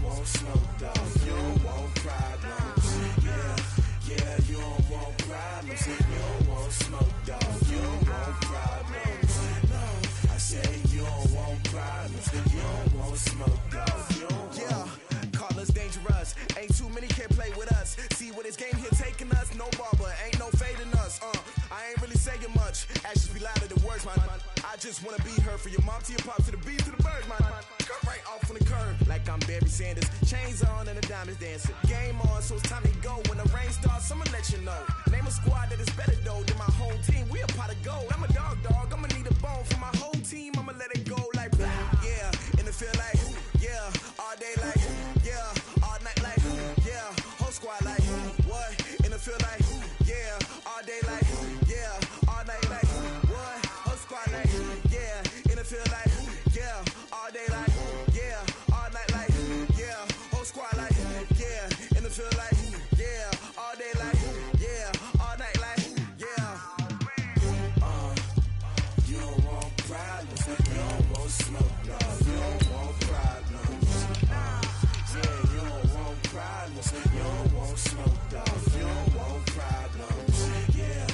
want smoke, dog. You don't want problems. Yeah, you don't want problems. You don't want smoke, dog. You don't want problems. No, I say you don't want problems. You don't want smoke, dog. You don't call us dangerous. Ain't too many can play with us. See what this game here taking us? No barber, ain't no fading us. I ain't really saying much. Actions be louder than words, man. I just wanna be heard from your mom to your pop to the beat to the birds, man. Cut right off on the curb like I'm Barry Sanders. Chains on and the diamonds dancing. Game on, so it's time to go. When the rain starts, I'ma let you know. Name a squad that is better though than my whole team. We a pot of gold. I'm a dog. I'ma need a bone for my whole team. I'ma let it go like yeah. And it feel like yeah. All day like yeah. All night like yeah. Whole squad like what? And it feel like yeah. All day like yeah. All night like what? Whole squad like yeah. And it feel like yeah. All day like yeah. All night like yeah. Whole squad like yeah. And it feel like yeah. All day like yeah. All night like yeah. You don't want problems. You don't want smoke, no. You don't want problems. Yeah, you don't want problems. You don't want smoke, dog. You don't want problems. Yeah,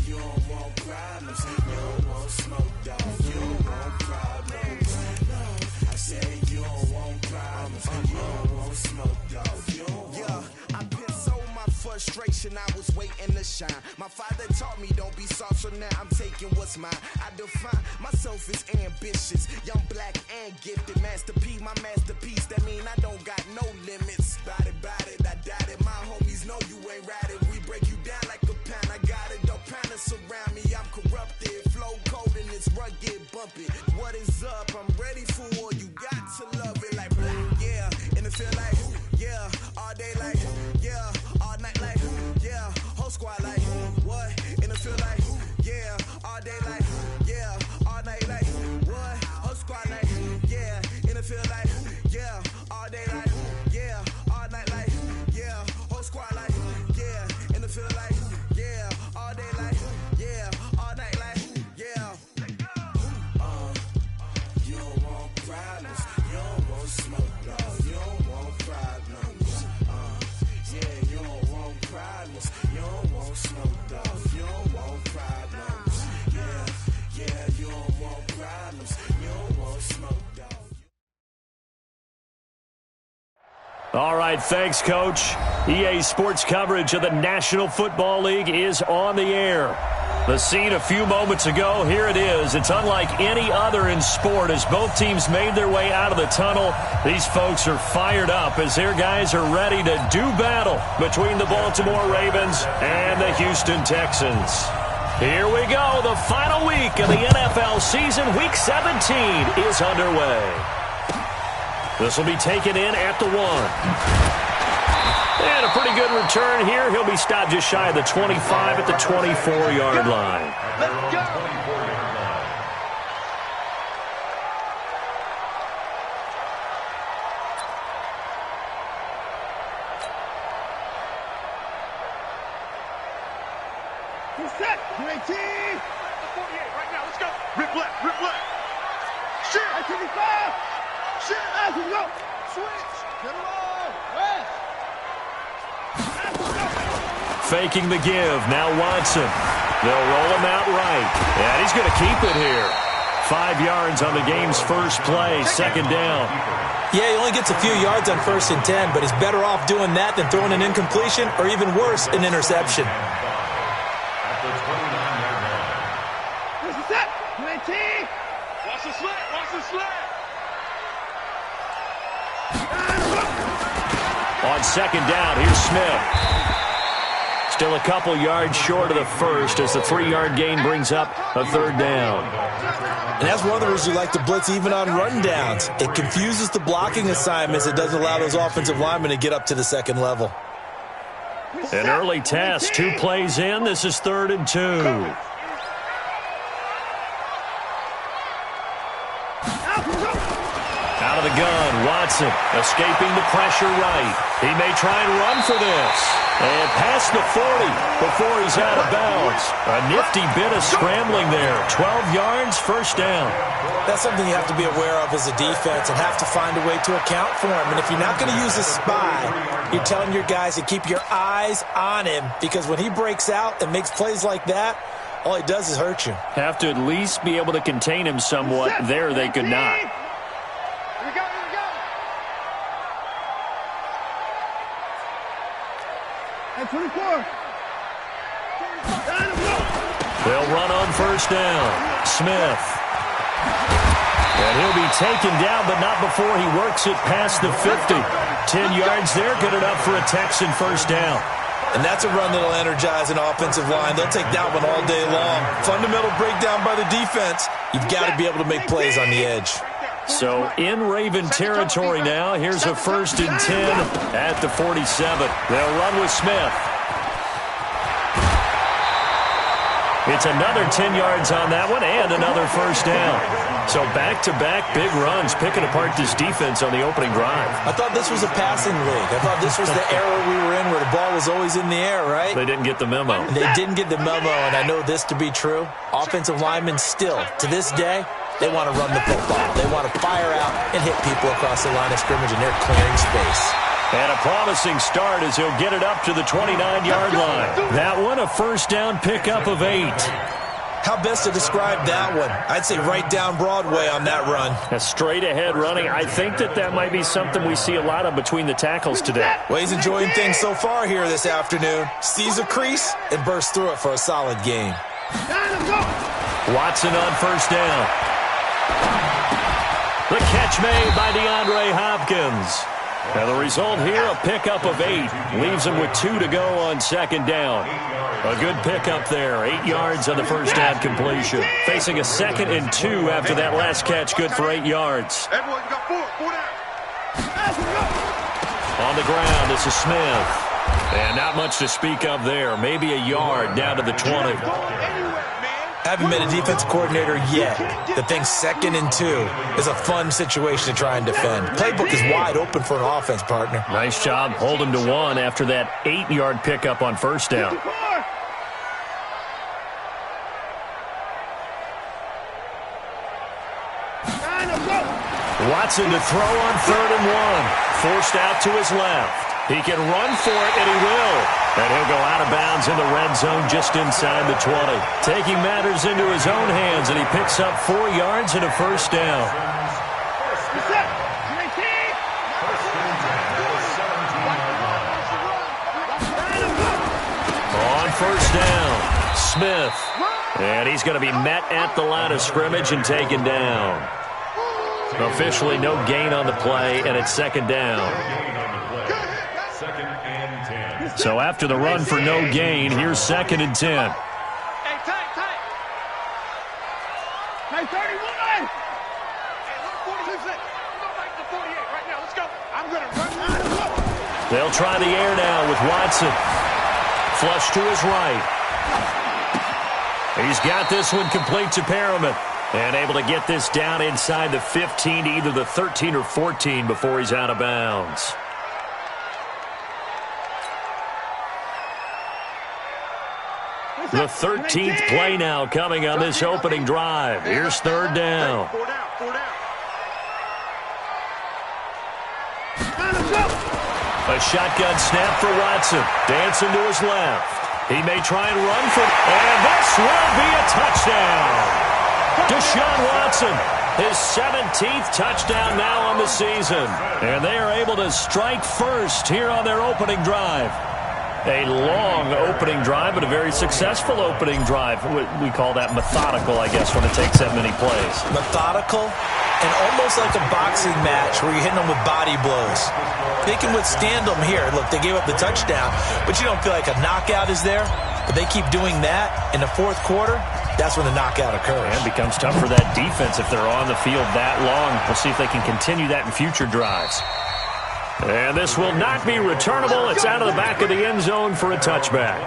you don't want problems. You don't want smoke, dog. You don't want problems. No, I say you don't want problems. You don't want smoke, dog. You don't want. I've been so my frustration, I was waiting to shine. My father taught me don't be soft, so now I'm taking what's mine. I define myself as ambitious, young, black, and gifted. Master P, my masterpiece. That mean I don't got no limits. Bout it, I doubt it. My homies know you ain't ratted. We break you down like a pound. I got it, don't panic surround me. I'm corrupted, flow cold and it's rugged, bumpy. What is up? I'm ready for war. You got to love it like yeah. And it feel like yeah. All day like yeah. All night like yeah. Whole squad like what? And it feel like yeah. All day like yeah. All night like what? Whole squad like yeah. And it feel like yeah. All day like yeah. All night like yeah. Whole squad like yeah. And it feel like yeah. All day like yeah. All night like yeah. You don't want problems. You don't want smoke, no. You don't want problems. Yeah, you don't want problems. You don't want smoke, dog. You don't want problems. Yeah, you don't want problems. You don't want smoke, dog. All right, thanks, Coach. EA Sports coverage of the National Football League is on the air. The scene a few moments ago, here it is. It's unlike any other in sport as both teams made their way out of the tunnel. These folks are fired up as their guys are ready to do battle between the Baltimore Ravens and the Houston Texans. Here we go. The final week of the NFL season, Week 17, is underway. This will be taken in at the 1. And a pretty good return here. He'll be stopped just shy of the 25 at the 24-yard line. Let's go. Set. 19. 48 right now. Let's go. Rip left. Rip left. Shit. 25. Shit. Let's go. Switch. Get it on. West. Faking the give. Now Watson. They'll roll him out right. And he's going to keep it here. 5 yards on the game's first play. Second down. Yeah, he only gets a few yards on 1st and 10, but he's better off doing that than throwing an incompletion or even worse, an interception. This is it. 19. Watch the slant. Watch the slant. On second down, here's Smith. Still a couple yards short of the first as the 3-yard gain brings up a third down. And that's one of the reasons you like to blitz even on rundowns. It confuses the blocking assignments. It doesn't allow those offensive linemen to get up to the second level. An early test, 2 plays in. This is 3rd and 2. Out of the gun, Watson. Watson escaping the pressure right. He may try and run for this. And past the 40 before he's out of bounds. A nifty bit of scrambling there. 12 yards, first down. That's something you have to be aware of as a defense and have to find a way to account for him. And if you're not going to use a spy, you're telling your guys to keep your eyes on him, because when he breaks out and makes plays like that, all he does is hurt you. Have to at least be able to contain him somewhat. There they could not. Here we go. And 24. They'll run on first down. Smith. And he'll be taken down, but not before he works it past the 50. 10 yards there, good enough for a Texan first down. And that's a run that'll energize an offensive line. They'll take that one all day long. Fundamental breakdown by the defense. You've got to be able to make plays on the edge. So in Raven territory now. Here's a 1st and 10 at the 47. They'll run with Smith. It's another 10 yards on that one and another first down. So back-to-back big runs, picking apart this defense on the opening drive. I thought this was a passing league. I thought this was the era we were in where the ball was always in the air, right? They didn't get the memo. They didn't get the memo, and I know this to be true. Offensive linemen still, to this day, they want to run the football. They want to fire out and hit people across the line of scrimmage, and they're clearing space. And a promising start as he'll get it up to the 29-yard line. That one, a first down pickup of 8. How best to describe that one? I'd say right down Broadway on that run. A straight-ahead running. I think that might be something we see a lot of between the tackles today. Well, he's enjoying things so far here this afternoon. Sees a crease and bursts through it for a solid game. Watson on first down. The catch made by DeAndre Hopkins. And the result here, a pickup of 8. Leaves him with 2 to go on second down. A good pickup there. 8 yards on the first down completion. Facing a 2nd and 2 after that last catch, good for 8 yards. Everyone, you got 4 down. On the ground, this is Smith. And not much to speak of there. Maybe a yard down to the 20. Haven't been a defensive coordinator yet that thinks 2nd and 2 is a fun situation to try and defend. Playbook is wide open for an offense, partner. Nice job holding to 1 after that 8-yard pickup on first down. Watson to throw on 3rd and 1. Forced out to his left. He can run for it, and he will. And he'll go out of bounds in the red zone just inside the 20. Taking matters into his own hands, and he picks up 4 yards and a first down. On first down, Smith. And he's going to be met at the line of scrimmage and taken down. Officially no gain on the play, and it's 2nd down. So after the run for no gain, here's 2nd and 10. Hey, tight. Hey, 31. Hey, look, 42 seconds. Go back to 48 right now. Let's go. I'm going to run. They'll try the air now with Watson. Flush to his right. He's got this one complete to Perriman. And able to get this down inside the 15 to either the 13 or 14 before he's out of bounds. The 13th play now coming on this opening drive. Here's 3rd down. 4 down. A shotgun snap for Watson. Dancing to his left. He may try and run for it. And this will be a touchdown. Deshaun Watson, his 17th touchdown now on the season. And they are able to strike first here on their opening drive. A long opening drive, but a very successful opening drive. We call that methodical, I guess, when it takes that many plays. Methodical and almost like a boxing match where you're hitting them with body blows. They can withstand them here. Look, they gave up the touchdown, but you don't feel like a knockout is there. But they keep doing that in the 4th quarter. That's when the knockout occurs. And it becomes tough for that defense if they're on the field that long. We'll see if they can continue that in future drives. And this will not be returnable. It's out of the back of the end zone for a touchback.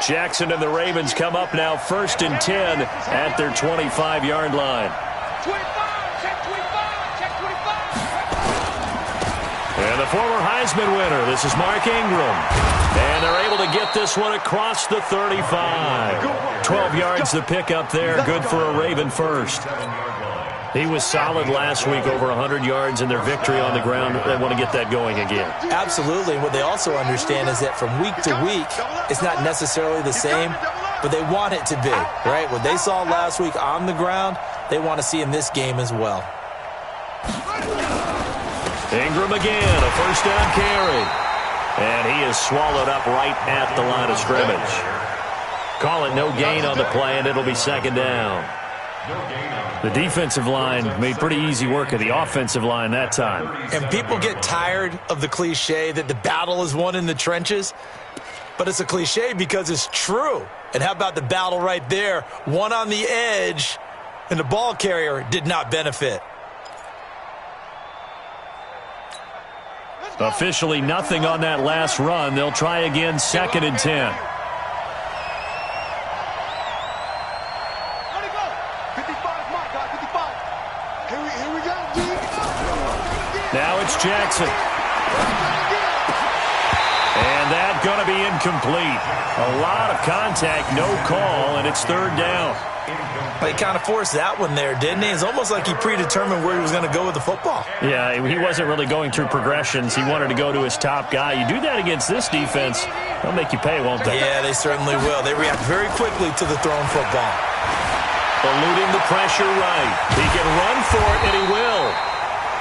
Jackson and the Ravens come up now 1st and 10 at their 25-yard line. 25, check 25, check 25. And the former Heisman winner, this is Mark Ingram. And they're able to get this one across the 35. 12 yards the pick up there, good for a Raven first. He was solid last week, over 100 yards in their victory on the ground. They want to get that going again. Absolutely. And what they also understand is that from week to week, it's not necessarily the same, but they want it to be, right? What they saw last week on the ground, they want to see in this game as well. Ingram again, a first down carry. And he is swallowed up right at the line of scrimmage. Call it no gain on the play, and it'll be 2nd down. The defensive line made pretty easy work of the offensive line that time. And people get tired of the cliche that the battle is won in the trenches. But it's a cliche because it's true. And how about the battle right there? One on the edge, and the ball carrier did not benefit. Officially nothing on that last run. They'll try again, 2nd and 10. Now it's Jackson. And that's going to be incomplete. A lot of contact, no call, and it's 3rd down. He kind of forced that one there, didn't he? It's almost like he predetermined where he was going to go with the football. Yeah, he wasn't really going through progressions. He wanted to go to his top guy. You do that against this defense, they'll make you pay, won't they? Yeah, they certainly will. They react very quickly to the thrown football. Eluding the pressure right. He can run for it, and he will.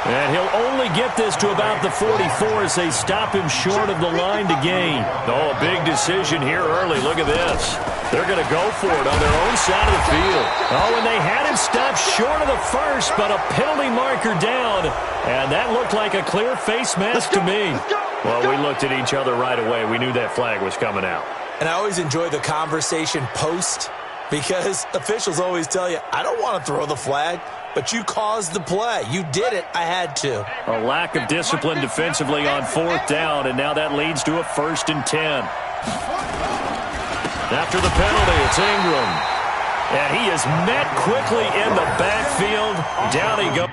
And he'll only get this to about the 44 as they stop him short of the line to gain. Oh, a big decision here early. Look at this. They're going to go for it on their own side of the field. Oh, and they had him stopped short of the first, but a penalty marker down. And that looked like a clear face mask to me. Well, we looked at each other right away. We knew that flag was coming out. And I always enjoy the conversation post because officials always tell you, I don't want to throw the flag. But you caused the play. You did it. I had to. A lack of discipline defensively on 4th down, and now that leads to a 1st and 10. After the penalty, it's Ingram. And he is met quickly in the backfield. Down he goes.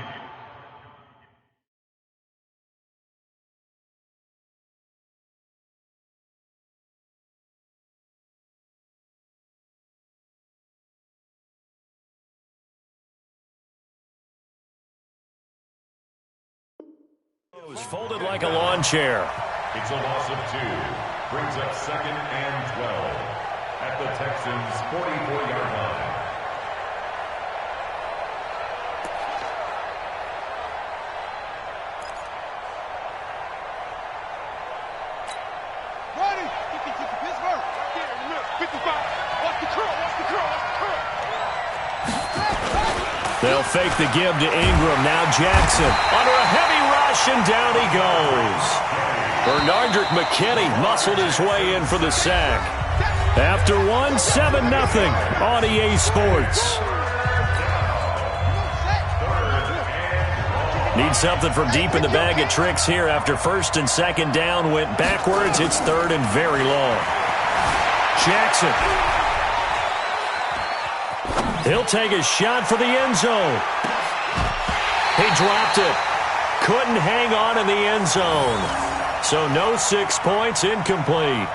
Folded like a lawn chair. It's a loss of 2. Brings up 2nd and 12 at the Texans' 44-yard line. Ready? 50-50 Pittsburgh. Right there in the middle. 55. Watch the curl. Watch the curl. Watch the curl. They'll fake the give to Ingram. Now Jackson under a heavy rush, and down he goes. Bernardrick McKinney muscled his way in for the sack. After 7-0 on EA Sports. Need something from deep in the bag of tricks here. After 1st and 2nd down went backwards, it's 3rd and very long. Jackson. He'll take a shot for the end zone. He dropped it. Couldn't hang on in the end zone. So no 6 points, incomplete.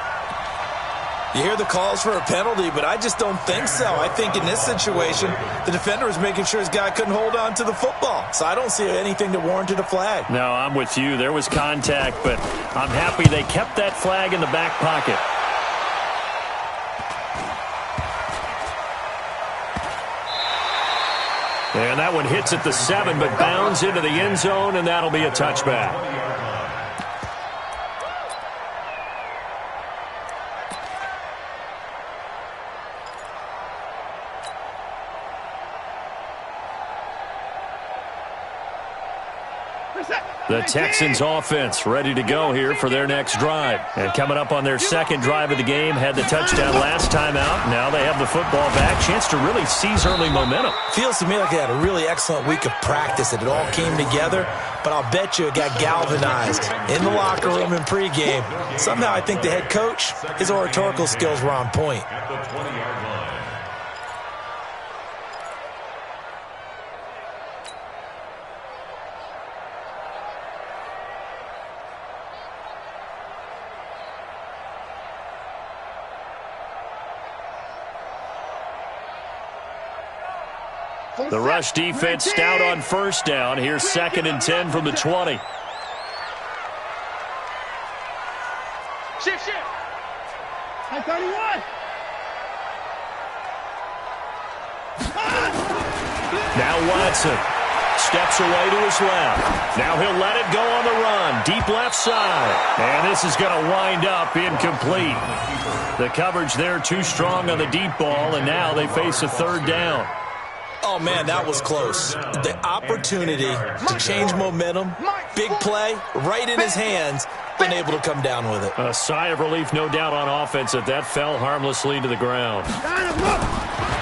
You hear the calls for a penalty, but I just don't think so. I think in this situation, the defender was making sure his guy couldn't hold on to the football. So I don't see anything that warranted a flag. No, I'm with you. There was contact, but I'm happy they kept that flag in the back pocket. And that one hits at the 7, but bounds into the end zone, and that'll be a touchback. The Texans offense ready to go here for their next drive. And coming up on their second drive of the game, had the touchdown last time out. Now they have the football back. Chance to really seize early momentum. Feels to me like they had a really excellent week of practice. It all came together, but I'll bet you it got galvanized in the locker room in pregame. Somehow I think the head coach, his oratorical skills were on point. At the 20-yard line. The rush defense stout on first down. Here's 2nd and 10 from the 20. Shift. 31. Now Watson steps away to his left. Now he'll let it go on the run. Deep left side. And this is going to wind up incomplete. The coverage there too strong on the deep ball, and now they face a 3rd down. Oh, man, that was close. The opportunity to change momentum, big play, right in his hands, unable to come down with it. A sigh of relief, no doubt, on offense that fell harmlessly to the ground.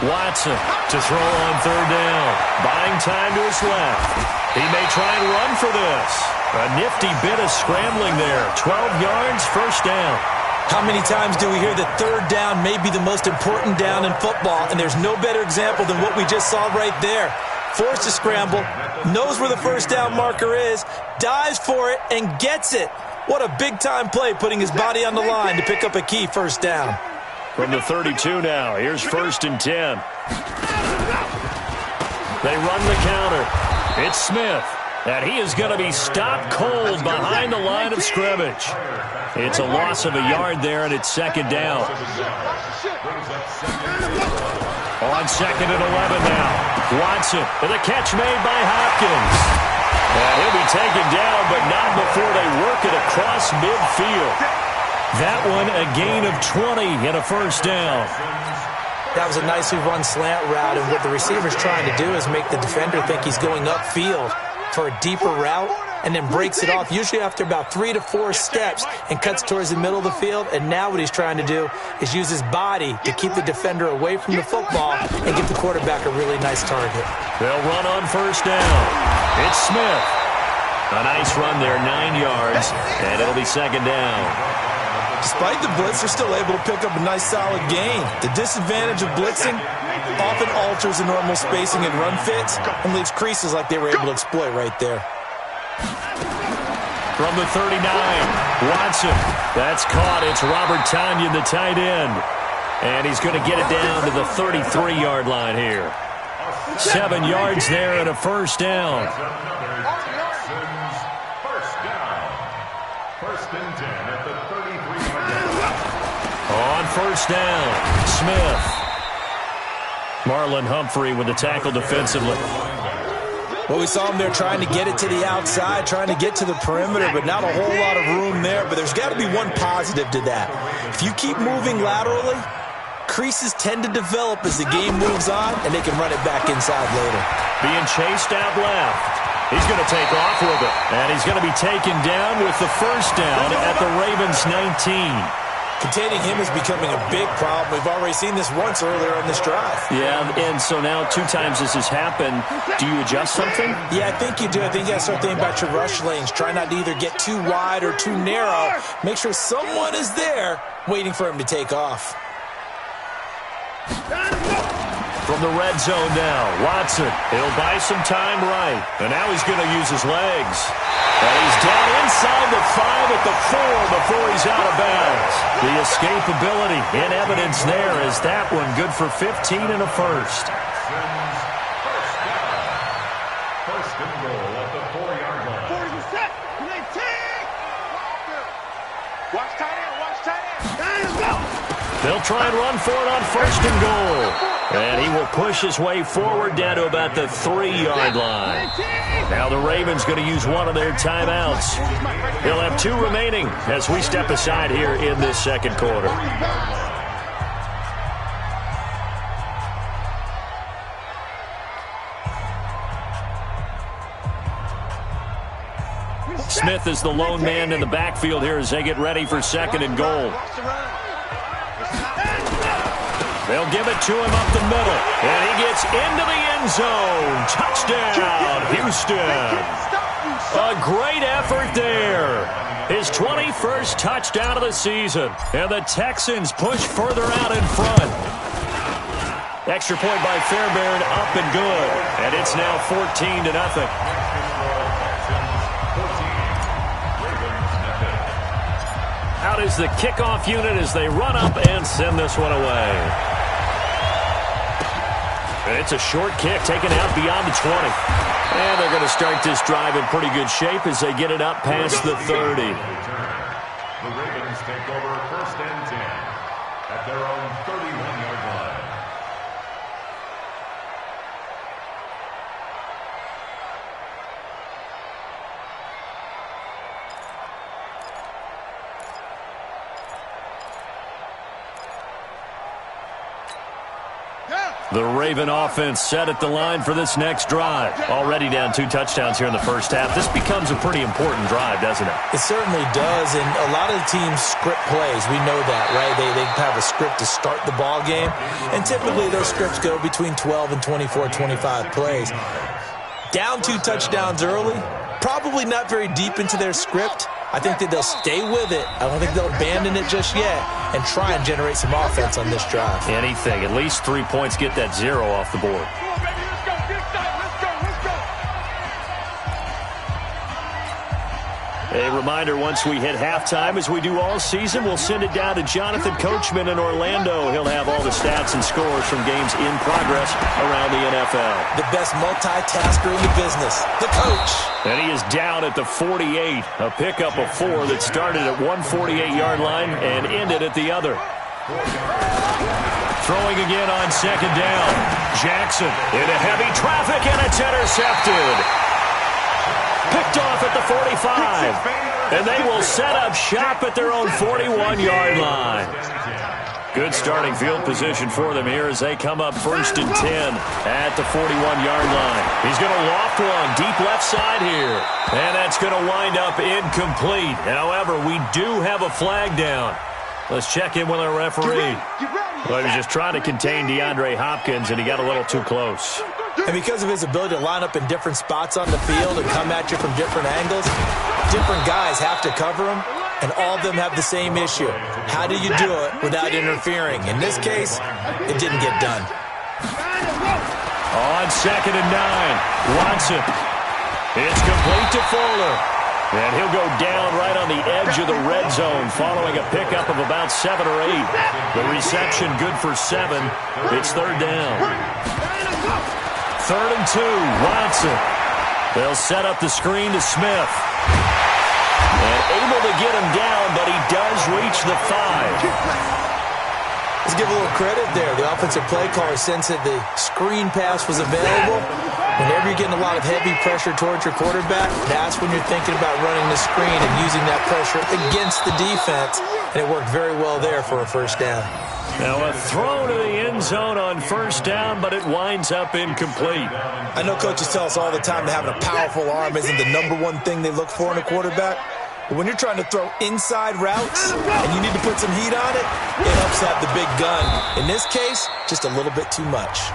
Watson to throw on 3rd down. Buying time to his left. He may try and run for this. A nifty bit of scrambling there. 12 yards, 1st down. How many times do we hear that 3rd down may be the most important down in football, and there's no better example than what we just saw right there. Forced to scramble, knows where the 1st down marker is, dives for it, and gets it. What a big-time play, putting his body on the line to pick up a key 1st down. From the 32 now, here's 1st and 10. They run the counter. It's Smith. And he is going to be stopped cold behind the line of scrimmage. It's a loss of a yard there, and it's 2nd down. On 2nd and 11 now. Watson with a catch made by Hopkins. And he'll be taken down, but not before they work it across midfield. That one a gain of 20 and a 1st down. That was a nicely run slant route, and what the receiver's trying to do is make the defender think he's going upfield for a deeper route, and then breaks it off, usually after about 3 to 4 steps, and cuts towards the middle of the field. And now what he's trying to do is use his body to keep the defender away from the football and give the quarterback a really nice target. They'll run on 1st down. It's Smith. A nice run there, 9 yards, and it'll be 2nd down. Despite the blitz, they're still able to pick up a nice solid gain. The disadvantage of blitzing often alters the normal spacing and run fits and leaves creases like they were able to exploit right there. From the 39, Watson. That's caught. It's Robert Tonyan, the tight end. And he's going to get it down to the 33-yard line here. 7 yards there and a 1st down. First and 10 at the 33-yard line. On 1st down, Smith. Marlon Humphrey with the tackle defensively. Well, we saw him there trying to get it to the outside, trying to get to the perimeter, but not a whole lot of room there. But there's got to be one positive to that. If you keep moving laterally, creases tend to develop as the game moves on, and they can run it back inside later. Being chased out left. He's going to take off with it. And he's going to be taken down with the 1st down at the Ravens 19. Containing him is becoming a big problem. We've already seen this once earlier in this drive. Yeah, and so now 2 times this has happened. Do you adjust something? Yeah, I think you do. I think you got to start thinking about your rush lanes. Try not to either get too wide or too narrow. Make sure someone is there waiting for him to take off. From the red zone now, Watson. He'll buy some time right. And now he's going to use his legs. And he's down inside the 5 at the 4 before he's out of bounds. The escapability in evidence there is that one good for 15 and a 1st. First and goal at the 4-yard line. 40 set. Watch tight end. Watch tight end. They'll try and run for it on 1st and goal. And he will push his way forward down to about the 3-yard line. Now the Ravens going to use one of their timeouts. He'll have 2 remaining as we step aside here in this 2nd quarter. Smith is the lone man in the backfield here as they get ready for 2nd and goal. They'll give it to him up the middle, and he gets into the end zone. Touchdown, Houston. A great effort there. His 21st touchdown of the season, and the Texans push further out in front. Extra point by Fairbairn, up and good, and it's now 14-0. Out is the kickoff unit as they run up and send this one away. And it's a short kick taken out beyond the 20. And they're going to start this drive in pretty good shape as they get it up past the 30. The Ravens take over 1st and 10 at their own 31-yard line. The Raven offense set at the line for this next drive. Already down 2 touchdowns here in the first half. This becomes a pretty important drive, doesn't it? It certainly does, and a lot of the teams script plays. We know that, right? They have a script to start the ball game, and typically those scripts go between 12 and 24, 25 plays. Down 2 touchdowns early, probably not very deep into their script. I think that they'll stay with it. I don't think they'll abandon it just yet and try and generate some offense on this drive. Anything. At least 3 points, get that 0 off the board. A reminder, once we hit halftime, as we do all season, we'll send it down to Jonathan Coachman in Orlando. He'll have all the stats and scores from games in progress around the NFL. The best multitasker in the business, the coach. And he is down at the 48, a pickup of 4 that started at one 48-yard line and ended at the other. Throwing again on 2nd down. Jackson into heavy traffic, and it's intercepted. Picked off at the 45, and they will set up shop at their own 41-yard line. Good starting field position for them here as they come up 1st and 10 at the 41-yard line. He's going to loft one deep left side here, and that's going to wind up incomplete. However, we do have a flag down. Let's check in with our referee. Well, he was just trying to contain DeAndre Hopkins, and he got a little too close. And because of his ability to line up in different spots on the field and come at you from different angles, different guys have to cover him, and all of them have the same issue. How do you do it without interfering? In this case, it didn't get done. On 2nd and 9, Watson. It's complete to Fuller. And he'll go down right on the edge of the red zone following a pickup of about 7 or 8. The reception good for 7. It's 3rd down. 3rd and 2, Watson. They'll set up the screen to Smith. And able to get him down, but he does reach the 5. Let's give a little credit there. The offensive play caller sensed that the screen pass was available. Whenever you're getting a lot of heavy pressure towards your quarterback, that's when you're thinking about running the screen and using that pressure against the defense. And it worked very well there for a 1st down. Now a throw to the end zone on 1st down, but it winds up incomplete. I know coaches tell us all the time that having a powerful arm isn't the #1 thing they look for in a quarterback. But when you're trying to throw inside routes and you need to put some heat on it, it helps have the big gun. In this case, just a little bit too much.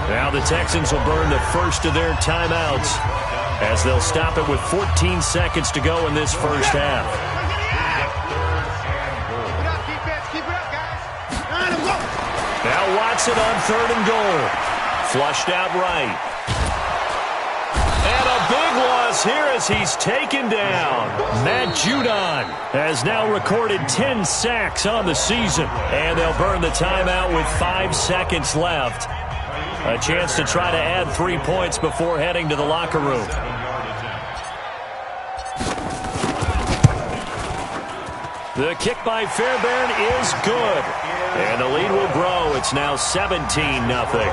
Now the Texans will burn the first of their timeouts as they'll stop it with 14 seconds to go in this first half. Now Watson on 3rd and goal. Flushed out right. And a big loss here as he's taken down. Matt Judon has now recorded 10 sacks on the season. And they'll burn the timeout with 5 seconds left. A chance to try to add 3 points before heading to the locker room. The kick by Fairbairn is good. And the lead will grow. It's now 17-0.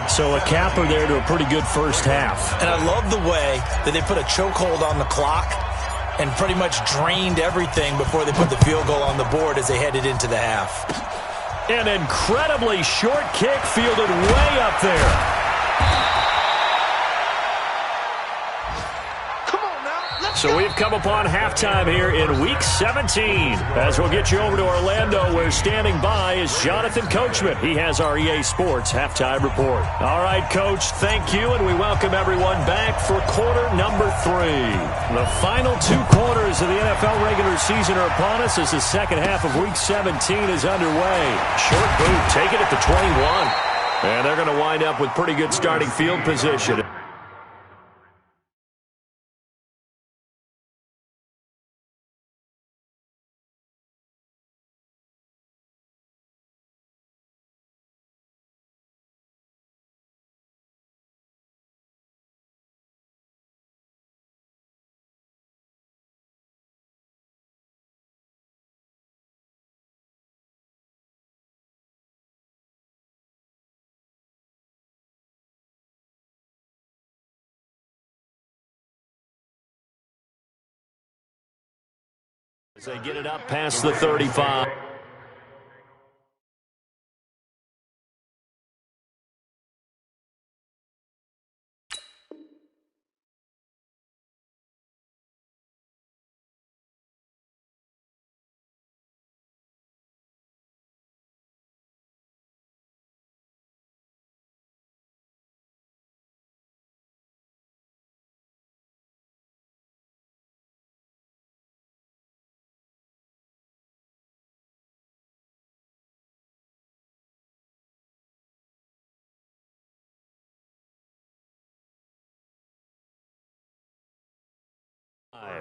So a capper there to a pretty good first half. And I love the way that they put a chokehold on the clock and pretty much drained everything before they put the field goal on the board as they headed into the half. An incredibly short kick fielded way up there. So we've come upon halftime here in Week 17. As we'll get you over to Orlando, where standing by is Jonathan Coachman. He has our EA Sports halftime report. All right, Coach, thank you, and we welcome everyone back for quarter number 3. The final 2 quarters of the NFL regular season are upon us as the second half of Week 17 is underway. Short boot, take it at the 21. And they're going to wind up with pretty good starting field position. As they get it up past the 35.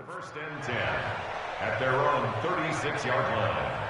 First and 10 at their own 36-yard line.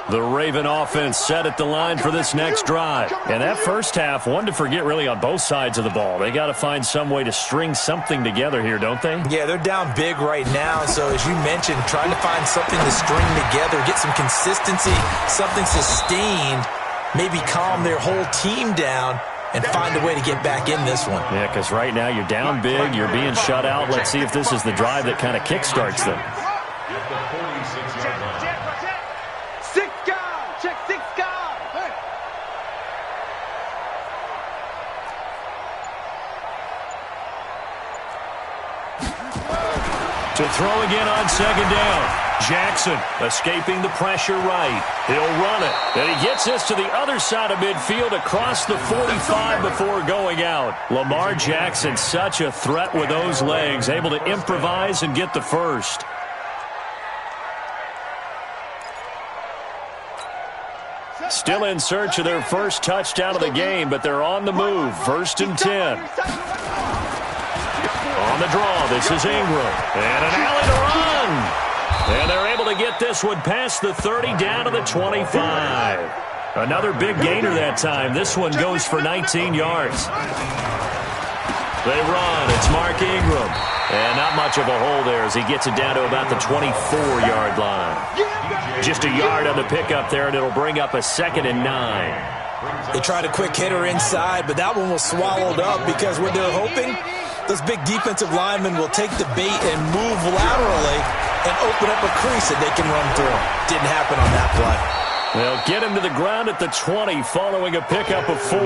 The Raven offense set at the line for this next drive. And that first half, one to forget really on both sides of the ball. They got to find some way to string something together here, don't they? Yeah, they're down big right now. So as you mentioned, trying to find something to string together, get some consistency, something sustained, maybe calm their whole team down and find a way to get back in this one. Yeah, because right now you're down big, you're being shut out. Let's see if this is the drive that kind of kickstarts them. At the 46-yard line. To throw again on second down. Jackson escaping the pressure right. He'll run it. And he gets this to the other side of midfield across the 45 before going out. Lamar Jackson, such a threat with those legs, able to improvise and get the first. Still in search of their first touchdown of the game, but they're on the move. First and 10. On the draw, this is Ingram. And an alley to run. And they're able to get this one past the 30 down to the 25. Another big gainer that time. This one goes for 19 yards. They run. It's Mark Ingram. And not much of a hole there as he gets it down to about the 24-yard line. Just a yard on the pickup there, and it'll bring up a 2nd and 9. They tried a quick hitter inside, but that one was swallowed up because what they're hoping, those big defensive linemen will take the bait and move laterally and open up a crease that they can run through. Didn't happen on that play. They'll get him to the ground at the 20 following a pickup of 4. He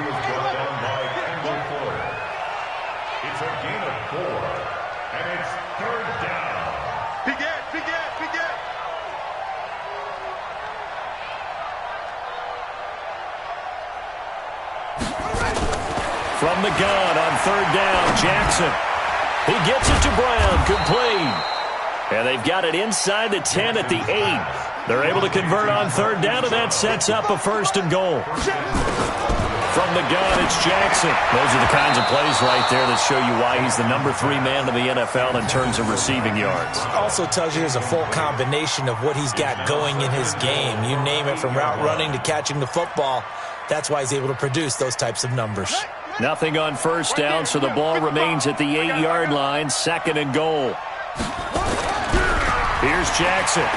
was brought down by Kendall Ford. It's a gain of 4, and it's 3rd down. Begin. From the gun on 3rd down, Jackson. He gets it to Brown, complete. And they've got it inside the 10 at the 8. They're able to convert on 3rd down, and that sets up a 1st and goal. From the gun, it's Jackson. Those are the kinds of plays right there that show you why he's the number 3 man in the NFL in terms of receiving yards. Also tells you there's a full combination of what he's got going in his game. You name it, from route running to catching the football. That's why he's able to produce those types of numbers. Nothing on 1st down, so the ball remains at the 8-yard line, 2nd and goal. Here's Jackson.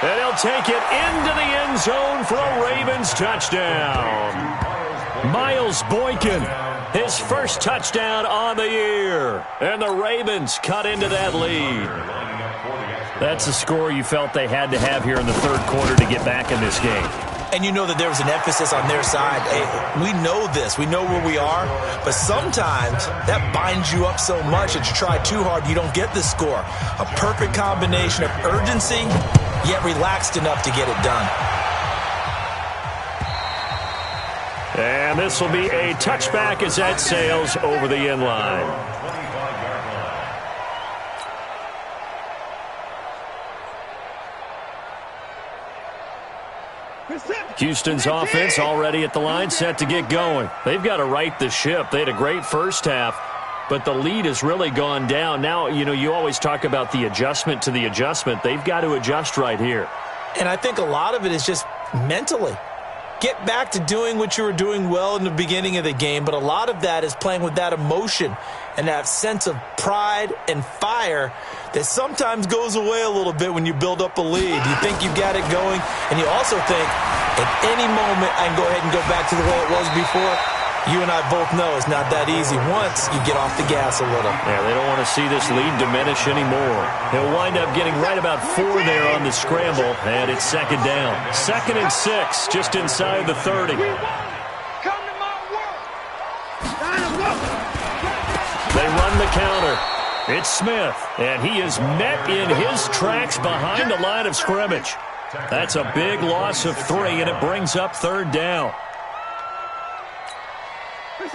And he'll take it into the end zone for a Ravens touchdown. Miles Boykin, his first touchdown on the year. And the Ravens cut into that lead. That's a score you felt they had to have here in the third quarter to get back in this game. And you know that there was an emphasis on their side. Hey, we know this. We know where we are. But sometimes that binds you up so much that you try too hard, you don't get the score. A perfect combination of urgency, yet relaxed enough to get it done. And this will be a touchback as that sails over the end line. Houston's offense already at the line, set to get going. They've got to right the ship. They had a great first half, but the lead has really gone down. Now, you always talk about the adjustment to the adjustment. They've got to adjust right here. And I think a lot of it is just mentally. Get back to doing what you were doing well in the beginning of the game, but a lot of that is playing with that emotion and that sense of pride and fire that sometimes goes away a little bit when you build up a lead. You think you've got it going, and you also think at any moment I can go ahead and go back to the way it was before. You and I both know it's not that easy once you get off the gas a little. Yeah, they don't want to see this lead diminish anymore. He'll wind up getting right about 4 there on the scramble, and it's second down. 2nd and 6, just inside the 30. They run the counter. It's Smith, and he is met in his tracks behind the line of scrimmage. That's a big loss of 3, and it brings up 3rd down.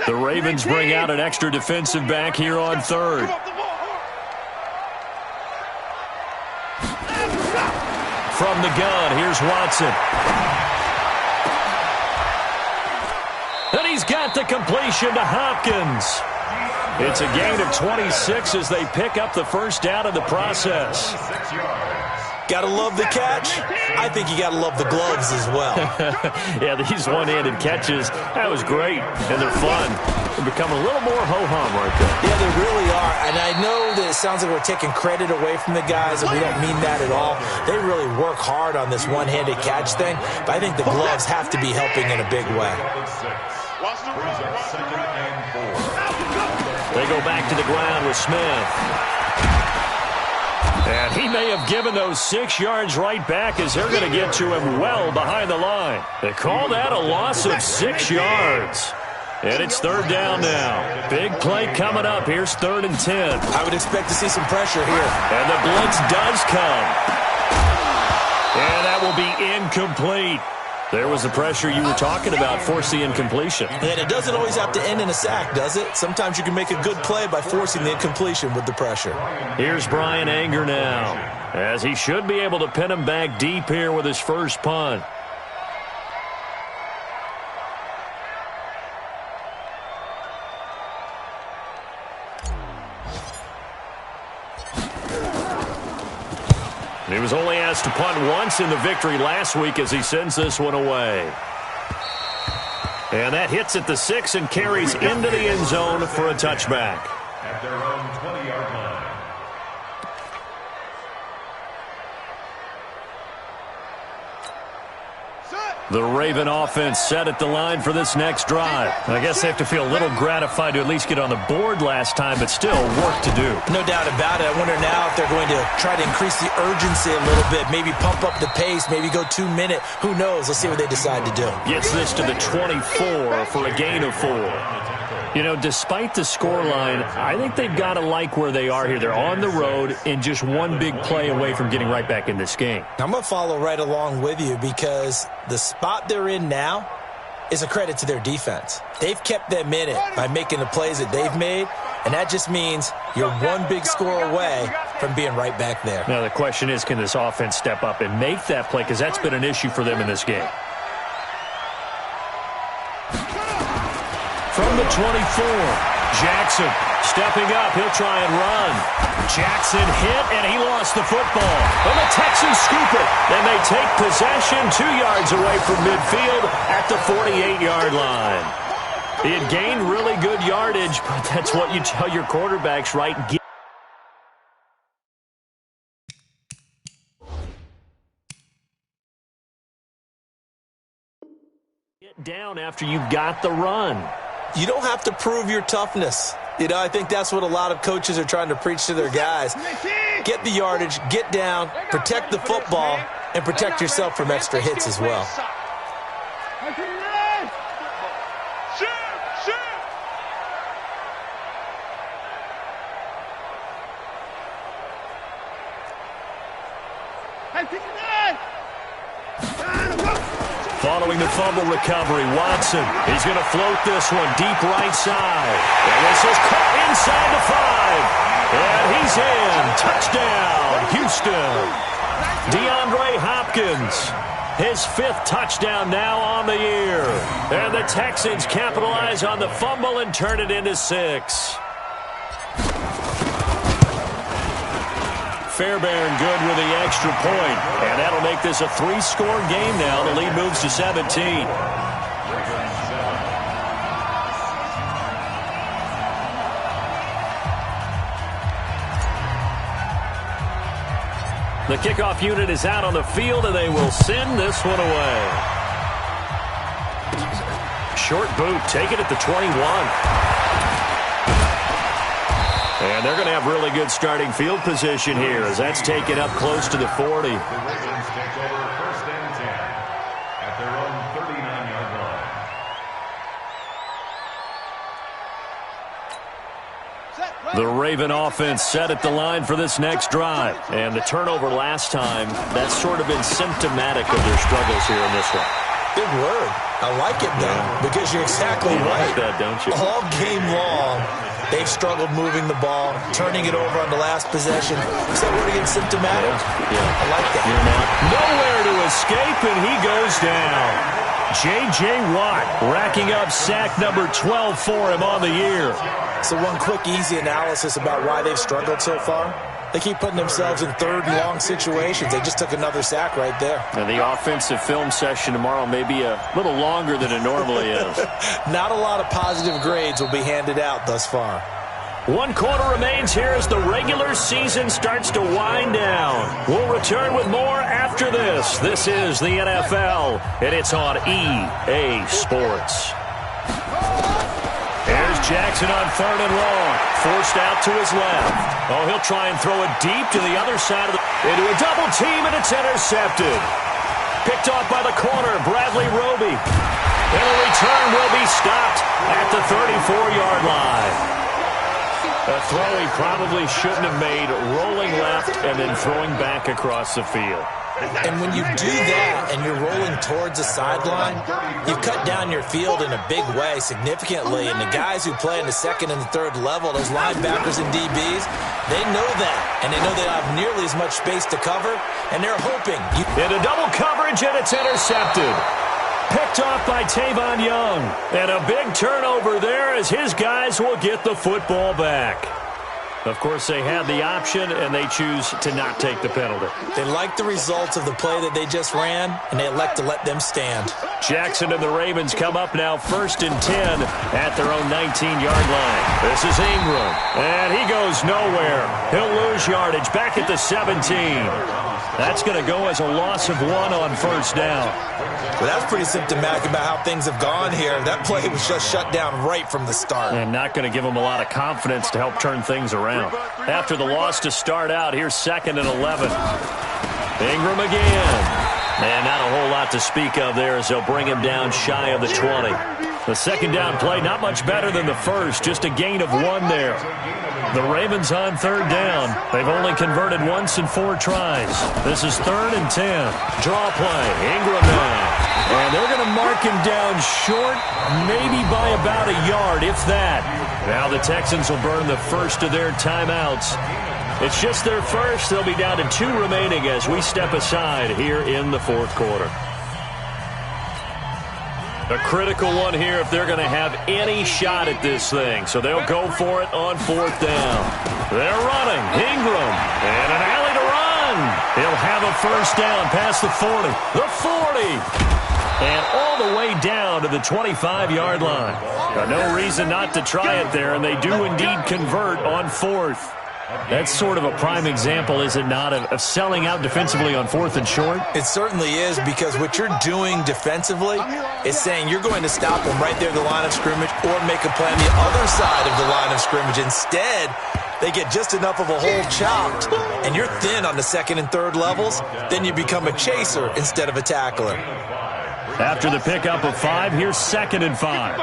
The Ravens bring out an extra defensive back here on 3rd. From the gun, here's Watson. And he's got the completion to Hopkins. It's a gain of 26 as they pick up the first down in the process. Gotta love the catch. I think you gotta love the gloves as well. Yeah, these one-handed catches, that was great, and they're fun. They're becoming a little more ho-hum right there. Yeah, they really are, and I know that it sounds like we're taking credit away from the guys, and we don't mean that at all. They really work hard on this one-handed catch thing, but I think the gloves have to be helping in a big way. They go back to the ground with Smith. And he may have given those 6 yards right back as they're going to get to him well behind the line. They call that a loss of 6 yards. And it's 3rd down now. Big play coming up. Here's 3rd and 10. I would expect to see some pressure here. And the blitz does come. And that will be incomplete. There was the pressure you were talking about, force the incompletion. And it doesn't always have to end in a sack, does it? Sometimes you can make a good play by forcing the incompletion with the pressure. Here's Brian Anger now, as he should be able to pin him back deep here with his first punt. He was only asked to punt once in the victory last week as he sends this one away. And that hits at the 6 and carries into the end zone for a touchback. At their own 20-yard line. The Raven offense set at the line for this next drive. I guess they have to feel a little gratified to at least get on the board last time, but still work to do. No doubt about it. I wonder now if they're going to try to increase the urgency a little bit, maybe pump up the pace, maybe go 2-minute. Who knows? Let's see what they decide to do. Gets this to the 24 for a gain of 4. You know, despite the scoreline, I think they've got to like where they are here. They're on the road and just one big play away from getting right back in this game. I'm going to follow right along with you because the spot they're in now is a credit to their defense. They've kept them in it by making the plays that they've made, and that just means you're one big score away from being right back there. Now, the question is, can this offense step up and make that play? Because that's been an issue for them in this game. From the 24, Jackson stepping up. He'll try and run. Jackson hit, and he lost the football. And the Texans scoop it. Then they take possession 2 yards away from midfield at the 48-yard line. He had gained really good yardage, but that's what you tell your quarterbacks, right? Get down after you've got the run. You don't have to prove your toughness. You know, I think that's what a lot of coaches are trying to preach to their guys. Get the yardage, get down, protect the football, and protect yourself from extra hits as well. Following the fumble recovery, Watson, he's going to float this one deep right side. And this is caught inside the 5. And he's in. Touchdown, Houston. DeAndre Hopkins, his 5th touchdown now on the year. And the Texans capitalize on the fumble and turn it into 6. Fairbairn good with the extra point, and that'll make this a 3-score game now. The lead moves to 17. The kickoff unit is out on the field, and they will send this one away. Short boot, take it at the 21. And they're going to have really good starting field position here as that's taken up close to the 40. The Ravens take over 1st and 10 at their own 39-yard line. The Raven offense set at the line for this next drive. And the turnover last time, that's sort of been symptomatic of their struggles here in this one. Big word. I like it, though, because you're exactly right. Like that, don't you? All game long, they've struggled moving the ball, turning it over on the last possession. Is that word again, symptomatic? Yeah. I like that. You're not. Nowhere to escape, and he goes down. J.J. Watt racking up sack number 12 for him on the year. So one quick, easy analysis about why they've struggled so far. They keep putting themselves in 3rd and long situations. They just took another sack right there. And the offensive film session tomorrow may be a little longer than it normally is. Not a lot of positive grades will be handed out thus far. 1 quarter remains here as the regular season starts to wind down. We'll return with more after this. This is the NFL, and it's on EA Sports. Here's Jackson on 3rd and long. Forced out to his left. Oh, he'll try and throw it deep to the other side of the... Into a double team, and it's intercepted. Picked off by the corner, Bradley Roby. And the return will be stopped at the 34-yard line. A throw he probably shouldn't have made, rolling left and then throwing back across the field. And when you do that and you're rolling towards the sideline, you've cut down your field in a big way significantly. And the guys who play in the 2nd and the 3rd level, those linebackers and DBs, they know that. And they know they don't have nearly as much space to cover. And they're hoping. Into double coverage, and it's intercepted. Picked off by Tavon Young. And a big turnover there as his guys will get the football back. Of course, they had the option, and they choose to not take the penalty. They like the results of the play that they just ran, and they elect to let them stand. Jackson and the Ravens come up now 1st and 10 at their own 19-yard line. This is Ingram, and he goes nowhere. He'll lose yardage back at the 17. That's going to go as a loss of 1 on 1st down. Well, that's pretty symptomatic about how things have gone here. That play was just shut down right from the start. And not going to give them a lot of confidence to help turn things around. After the loss to start out, here's 2nd and 11. Ingram again. And not a whole lot to speak of there as they'll bring him down shy of the 20. The 2nd down play, not much better than the first, just a gain of 1 there. The Ravens on 3rd down. They've only converted once in 4 tries. This is 3rd and 10. Draw play. Ingram now. And they're going to mark him down short, maybe by about a yard, if that. Now the Texans will burn the first of their timeouts. It's just their first. They'll be down to 2 remaining as we step aside here in the 4th quarter. A critical one here if they're going to have any shot at this thing. So they'll go for it on 4th down. They're running. Ingram. And an alley to run. He'll have a 1st down past the 40. The 40. And all the way down to the 25-yard line. No reason not to try it there, and they do indeed convert on 4th. That's sort of a prime example, is it not, of selling out defensively on 4th and short? It certainly is, because what you're doing defensively is saying you're going to stop them right there at the line of scrimmage or make a play on the other side of the line of scrimmage. Instead, they get just enough of a hole chopped, and you're thin on the 2nd and 3rd levels. Then you become a chaser instead of a tackler. After the pickup of 5, here's 2nd and 5.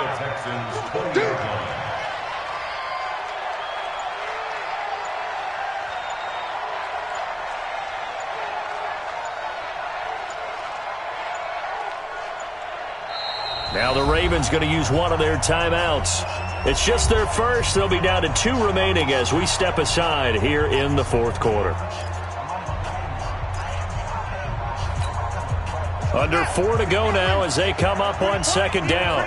Now the Ravens going to use one of their timeouts. It's just their first. They'll be down to 2 remaining as we step aside here in the 4th quarter. Under 4 to go now as they come up on 2nd down.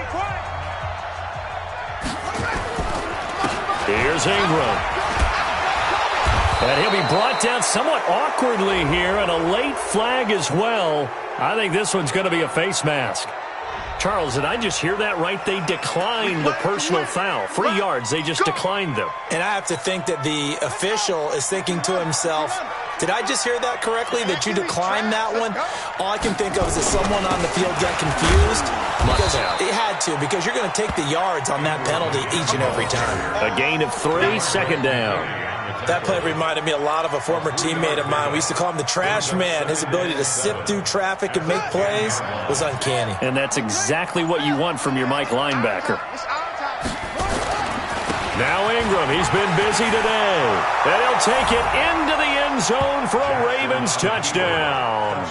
Here's Ingram. And he'll be brought down somewhat awkwardly here, and a late flag as well. I think this one's going to be a face mask. Charles, did I just hear that right? They declined the personal foul. 3 yards, they just declined them. And I have to think that the official is thinking to himself, did I just hear that correctly, that you declined that one? All I can think of is that someone on the field got confused. Because it had to, because you're going to take the yards on that penalty each and every time. A gain of 3, 2nd down. That play reminded me a lot of a former teammate of mine. We used to call him the trash man. His ability to sift through traffic and make plays was uncanny. And that's exactly what you want from your Mike linebacker. Now Ingram, he's been busy today. And he'll take it into the end zone for a Ravens touchdown.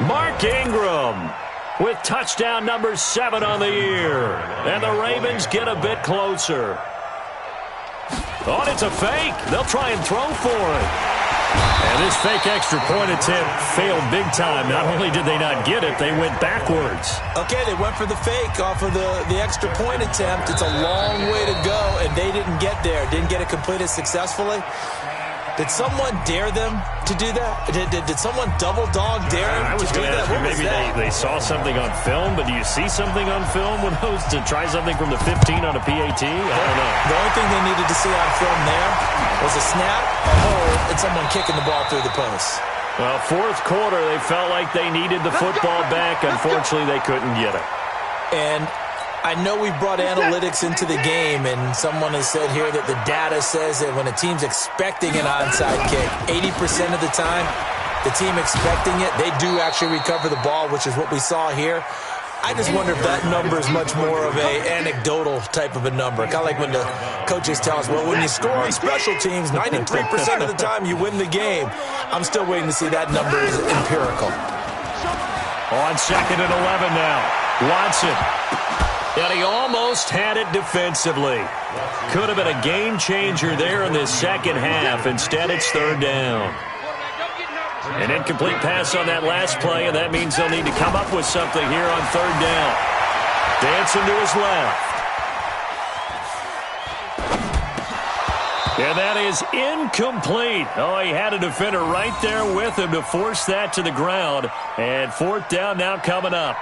Mark Ingram with touchdown number 7 on the year. And the Ravens get a bit closer. Oh, it's a fake. They'll try and throw for it. And this fake extra point attempt failed big time. Not only did they not get it, they went backwards. Okay, they went for the fake off of the extra point attempt. It's a long way to go, and they didn't get there. Didn't get it completed successfully. Did someone dare them to do that? Did someone double dog dare them to do that? What maybe they saw something on film, but do you see something on film with those to try something from the 15 on a PAT? I don't know. The only thing they needed to see on film there was a snap, a hold, and someone kicking the ball through the post. Well, 4th quarter, they felt like they needed the football back. Unfortunately, they couldn't get it. And I know we brought analytics into the game, and someone has said here that the data says that when a team's expecting an onside kick, 80% of the time, the team expecting it, they do actually recover the ball, which is what we saw here. I just wonder if that number is much more of a anecdotal type of a number. Kind of like when the coaches tell us, well, when you score on special teams, 93% of the time you win the game. I'm still waiting to see that number is empirical. On 2nd and 11 now. Watson. And he almost had it defensively. Could have been a game changer there in the 2nd half. Instead, it's 3rd down. An incomplete pass on that last play, and that means they'll need to come up with something here on 3rd down. Dancing to his left. And that is incomplete. Oh, he had a defender right there with him to force that to the ground. And 4th down now coming up.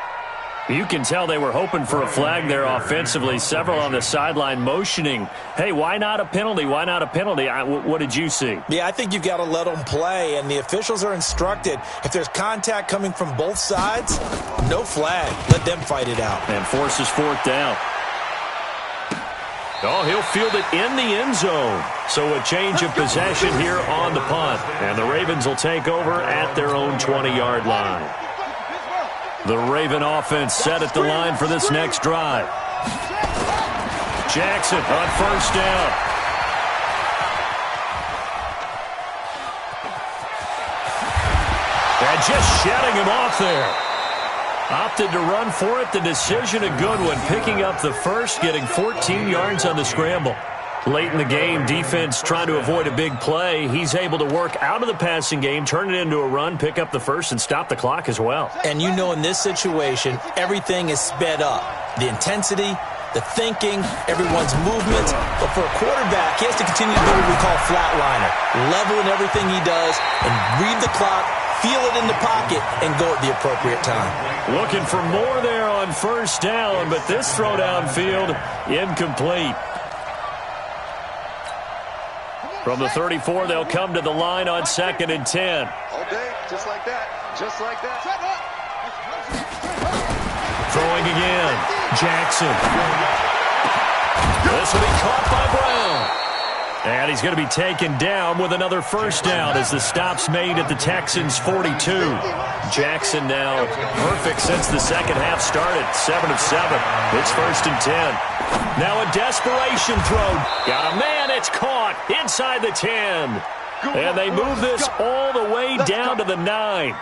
You can tell they were hoping for a flag there offensively. Several on the sideline motioning, hey, why not a penalty? Why not a penalty? What did you see? Yeah, I think you've got to let them play, and the officials are instructed. If there's contact coming from both sides, no flag. Let them fight it out. And forces 4th down. Oh, he'll field it in the end zone. So a change of possession here on the punt. And the Ravens will take over at their own 20-yard line. The Raven offense set at the line for this next drive. Jackson on 1st down. And just shutting him off there. Opted to run for it. The decision a good one. Picking up the first, getting 14 yards on the scramble. Late in the game, defense trying to avoid a big play. He's able to work out of the passing game, turn it into a run, pick up the first, and stop the clock as well. And you know in this situation, everything is sped up. The intensity, the thinking, everyone's movement. But for a quarterback, he has to continue to do what we call flatliner. Level in everything he does and read the clock, feel it in the pocket, and go at the appropriate time. Looking for more there on 1st down, but this throw downfield, incomplete. From the 34, they'll come to the line on 2nd and 10. All day, just like that. Just like that. Throwing again. Jackson. This will be caught by Brown. And he's going to be taken down with another first down as the stop's made at the Texans' 42. Jackson now perfect since the second half started. 7 of 7. It's 1st and 10. Now a desperation throw. Got a man. It's caught inside the 10. And they move this all the way down to the 9.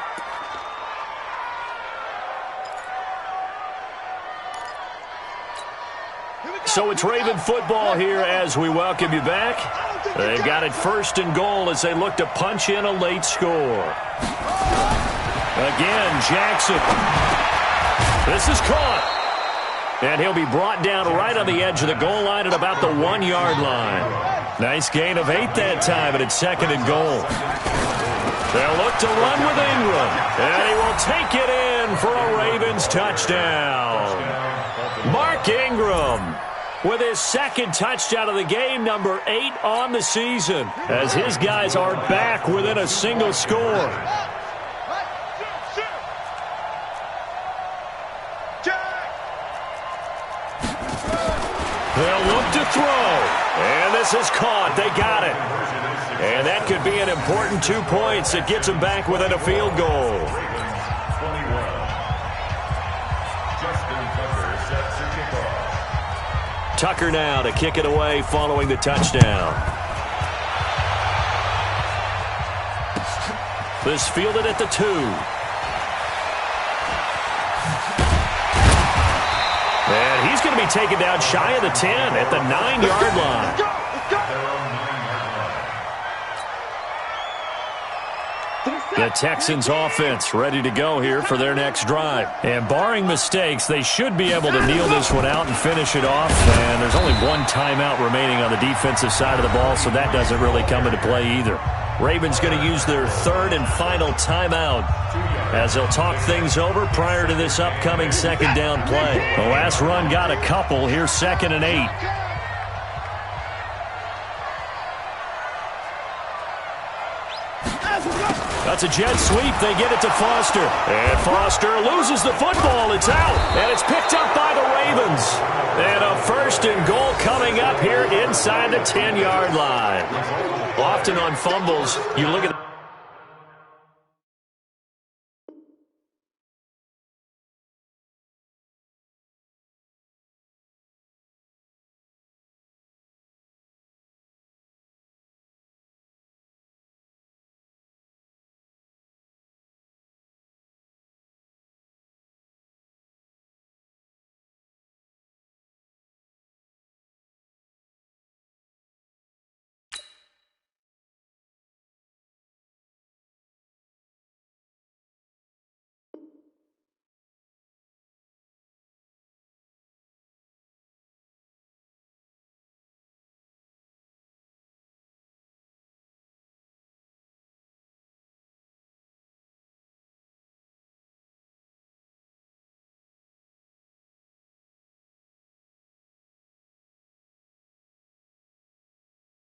So it's Raven football here as we welcome you back. They've got it 1st and goal as they look to punch in a late score. Again, Jackson. This is caught. And he'll be brought down right on the edge of the goal line at about the 1-yard line. Nice gain of 8 that time, and it's 2nd and goal. They'll look to run with Ingram. And he will take it in for a Ravens touchdown. Mark Ingram with his 2nd touchdown of the game, number 8 on the season, as his guys are back within a single score. They'll look to throw, and this is caught. They got it. And that could be an important 2 points. It gets them back within a field goal. Tucker now to kick it away following the touchdown. This fielded at the 2. And he's going to be taken down shy of the 10 at the 9-yard line. The Texans offense ready to go here for their next drive. And barring mistakes, they should be able to kneel this one out and finish it off. And there's only one timeout remaining on the defensive side of the ball, so that doesn't really come into play either. Ravens going to use their 3rd and final timeout as they'll talk things over prior to this upcoming 2nd down play. The last run got a couple. Here's 2nd and 8. That's a jet sweep. They get it to Foster. And Foster loses the football. It's out. And it's picked up by the Ravens. And a 1st and goal coming up here inside the 10-yard line. Often on fumbles, you look at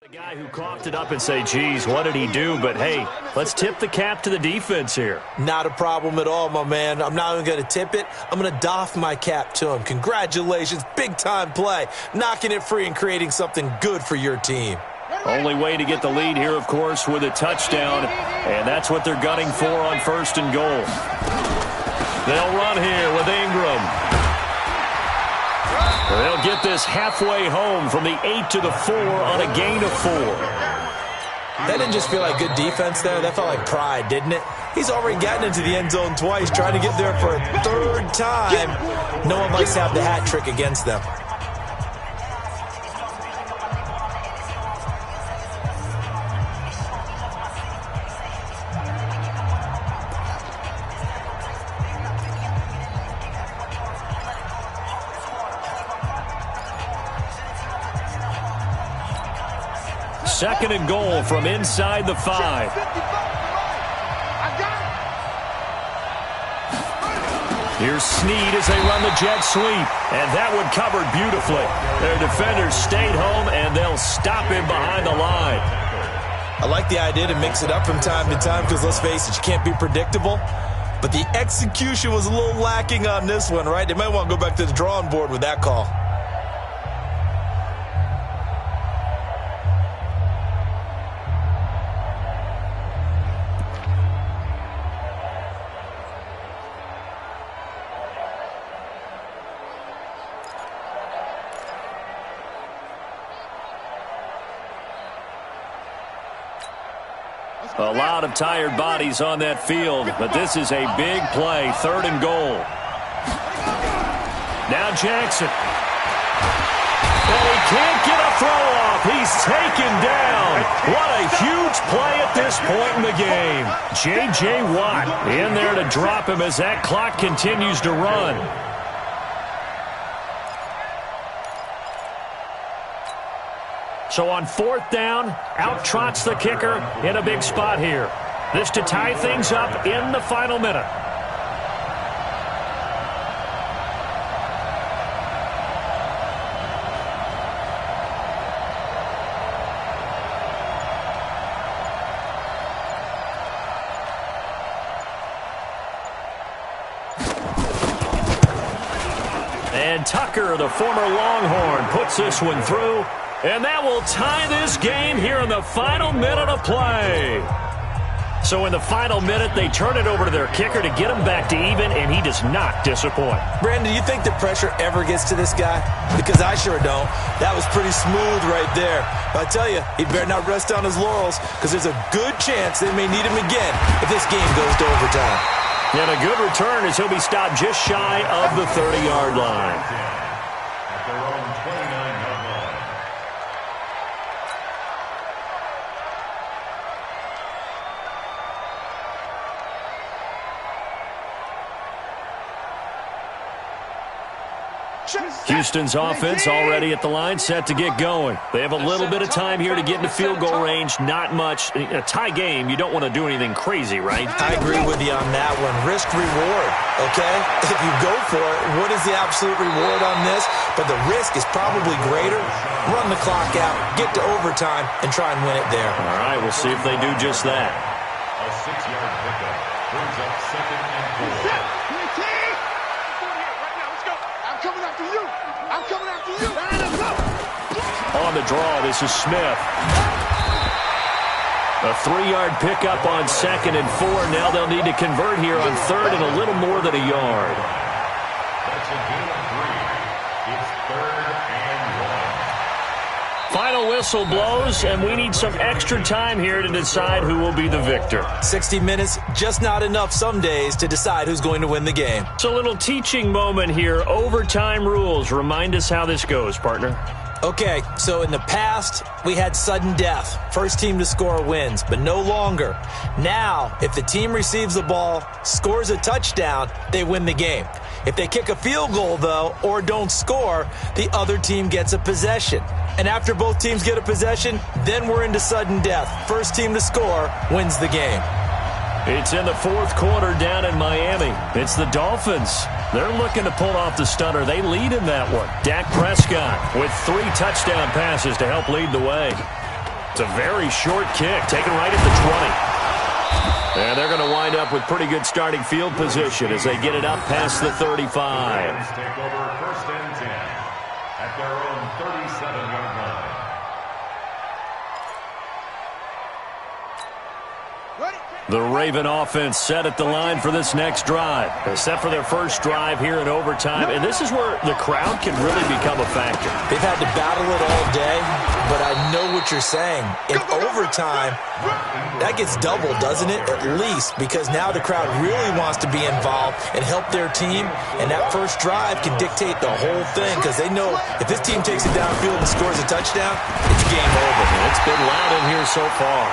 the guy who coughed it up and say, geez, what did he do? But, hey, let's tip the cap to the defense here. Not a problem at all, my man. I'm not even going to tip it. I'm going to doff my cap to him. Congratulations. Big-time play. Knocking it free and creating something good for your team. Only way to get the lead here, of course, with a touchdown. And that's what they're gunning for on 1st and goal. They'll run here with Ingram. They'll get this halfway home from the 8 to the 4 on a gain of 4. That didn't just feel like good defense there. That felt like pride, didn't it? He's already gotten into the end zone twice, trying to get there for a 3rd time. No one likes to have the hat trick against them. Second and goal from inside the 5. Here's Snead as they run the jet sweep. And that one covered beautifully. Their defenders stayed home, and they'll stop him behind the line. I like the idea to mix it up from time to time because, let's face it, you can't be predictable. But the execution was a little lacking on this one, right? They might want to go back to the drawing board with that call. A lot of tired bodies on that field, but this is a big play, 3rd and goal. Now Jackson. And he can't get a throw off. He's taken down. What a huge play at this point in the game. J.J. Watt in there to drop him as that clock continues to run. So on 4th down, out trots the kicker in a big spot here. This to tie things up in the final minute. And Tucker, the former Longhorn, puts this one through. And that will tie this game here in the final minute of play. So in the final minute, they turn it over to their kicker to get him back to even, and he does not disappoint. Brandon, do you think the pressure ever gets to this guy? Because I sure don't. That was pretty smooth right there. But I tell you, he better not rest on his laurels because there's a good chance they may need him again if this game goes to overtime. And a good return as he'll be stopped just shy of the 30-yard line. At their own 29-yard line. Houston's offense already at the line, set to get going. They have a little bit of time here to get into field goal range. Not much. A tie game, you don't want to do anything crazy, right? I agree with you on that one. Risk reward, okay? If you go for it, what is the absolute reward on this? But the risk is probably greater. Run the clock out, get to overtime, and try and win it there. All right, we'll see if they do just that. A 6-yard pickup brings up 2nd and 4. Coming after you. I'm coming after you. On the draw, this is Smith. A 3-yard pickup on 2nd and 4. Now they'll need to convert here on 3rd and a little more than a yard. That's a gain of 3. It's 3rd and 1. Final whistle blows, and we need some extra time here to decide who will be the victor. 60 minutes, just not enough some days to decide who's going to win the game. So a little teaching moment here. Overtime rules. Remind us how this goes, partner. Okay, so in the past, we had sudden death. First team to score wins, but no longer. Now, if the team receives the ball, scores a touchdown, they win the game. If they kick a field goal, though, or don't score, the other team gets a possession. And after both teams get a possession, then we're into sudden death. First team to score wins the game. It's in the 4th quarter down in Miami. It's the Dolphins. They're looking to pull off the stunner. They lead in that one. Dak Prescott with 3 touchdown passes to help lead the way. It's a very short kick, taken right at the 20. And they're going to wind up with pretty good starting field position as they get it up past the 35. Take over 1st and 10 at their own 37-yard line. The Raven offense set at the line for this next drive. They're set for their first drive here in overtime, and this is where the crowd can really become a factor. They've had to battle it all day, but I know what you're saying. In overtime, that gets doubled, doesn't it? At least, because now the crowd really wants to be involved and help their team, and that first drive can dictate the whole thing because they know if this team takes it downfield and scores a touchdown, it's game over. It's been loud in here so far.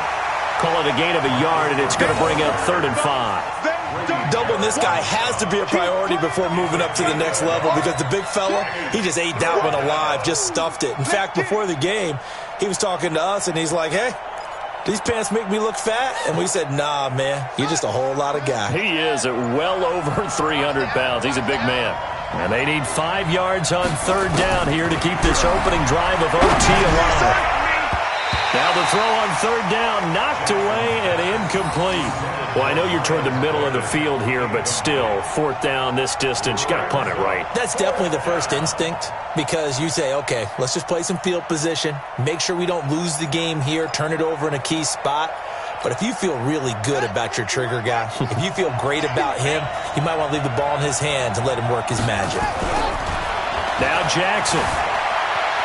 Call it a gain of a yard, and it's going to bring up 3rd and 5. Doubling this guy has to be a priority before moving up to the next level because the big fella, he just ate that one alive, just stuffed it. In fact, before the game, he was talking to us, and he's like, hey, these pants make me look fat? And we said, nah, man, you're just a whole lot of guy. He is at well over 300 pounds. He's a big man. And they need 5 yards on 3rd down here to keep this opening drive of OT alive. Now the throw on third down, knocked away and incomplete. Well, I know you're toward the middle of the field here, but still, fourth down this distance, you got to punt it, right? That's definitely the first instinct because you say, okay, let's just play some field position, make sure we don't lose the game here, turn it over in a key spot. But if you feel really good about your trigger guy, if you feel great about him, you might want to leave the ball in his hands and let him work his magic. Now Jackson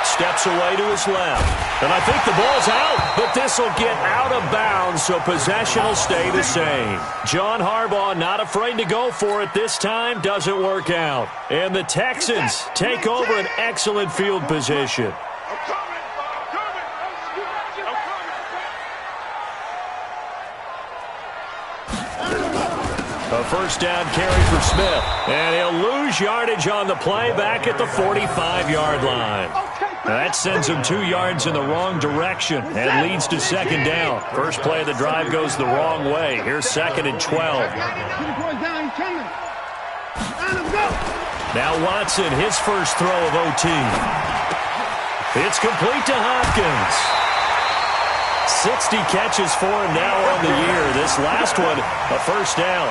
steps away to his left. And I think the ball's out, but this will get out of bounds, so possession will stay the same. John Harbaugh not afraid to go for it this time. Doesn't work out. And the Texans take over an excellent field position. A first down carry for Smith. And he'll lose yardage on the play back at the 45-yard line. That sends him 2 yards in the wrong direction and leads to second down. First play of the drive goes the wrong way. Here's second and 12. Now Watson, his first throw of OT. It's complete to Hopkins. 60 catches for him now on the year. This last one, a first down.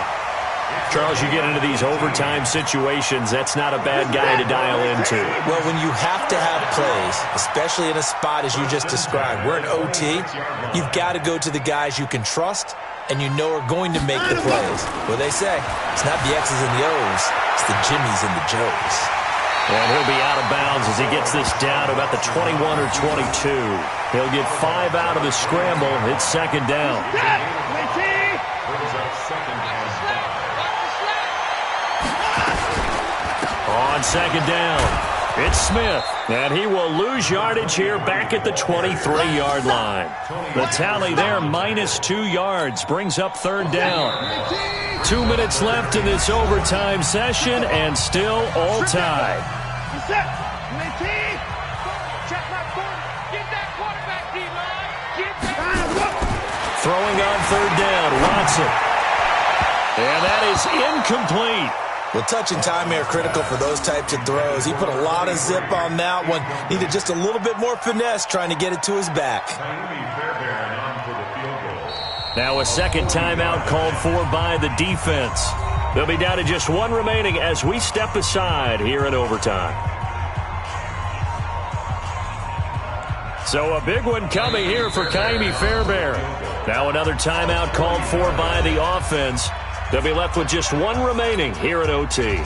Charles, you get into these overtime situations, that's not a bad guy to dial into. Well, when you have to have plays, especially in a spot as you just described, we're in OT, you've got to go to the guys you can trust and you know are going to make the plays. Well, they say, it's not the X's and the O's, it's the Jimmies and the Joes. And he'll be out of bounds as he gets this down to about the 21 or 22. He'll get 5 out of the scramble. It's second down. On second down, it's Smith, and he will lose yardage here back at the 23-yard line. The tally there, -2 yards, brings up third down. 2 minutes left in this overtime session, and still all tied. Throwing on third down, Watson. And that is incomplete. Well, touch and time are critical for those types of throws. He put a lot of zip on that one. Needed just a little bit more finesse trying to get it to his back. Now a second timeout called for by the defense. They'll be down to just 1 remaining as we step aside here in overtime. So a big one coming here for Kaimi Fairbairn. Now another timeout called for by the offense. They'll be left with just 1 remaining here at OT.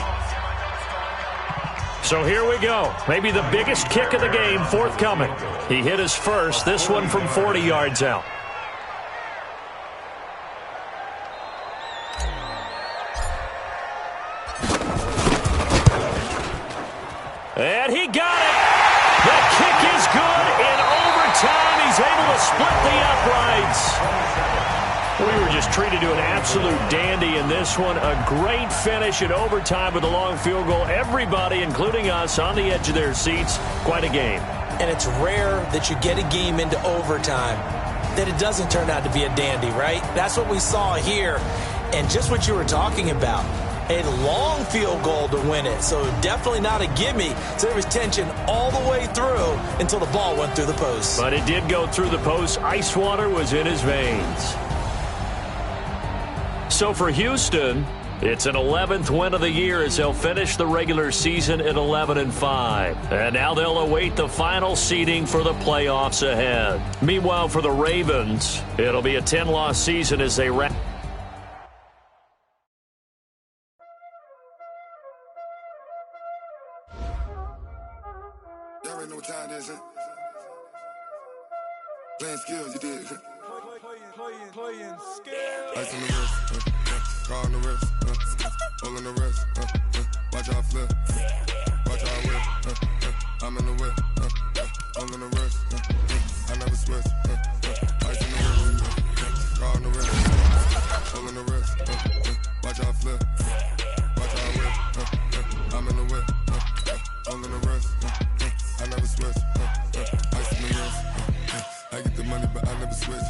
So here we go. Maybe the biggest kick of the game forthcoming. He hit his first, this one from 40 yards out. And he got it. The kick is good in overtime. He's able to split the uprights. We were just treated to an absolute dandy in this one. A great finish in overtime with a long field goal. Everybody, including us, on the edge of their seats. Quite a game. And it's rare that you get a game into overtime that it doesn't turn out to be a dandy, right? That's what we saw here. And just what you were talking about. A long field goal to win it. So definitely not a gimme. So there was tension all the way through until the ball went through the post. But it did go through the post. Ice water was in his veins. So for Houston, it's an 11th win of the year as they'll finish the regular season at 11-5. And now they'll await the final seeding for the playoffs ahead. Meanwhile, for the Ravens, it'll be a 10-loss season as they wrap. Y'all already know what time it is, huh? Playing skills, you did. Playing skills. Ice on the wrist, car on the wrist, hole in the wrist, watch how I flip, watch how I whip, I'm in the whip, hole in the wrist, I never switch, ice on the wrist, car on the wrist, hole in the wrist, watch how I flip, watch how I whip, I'm in the whip, hole in the wrist, I never switch, ice on the wrist, I get the money but I never switch.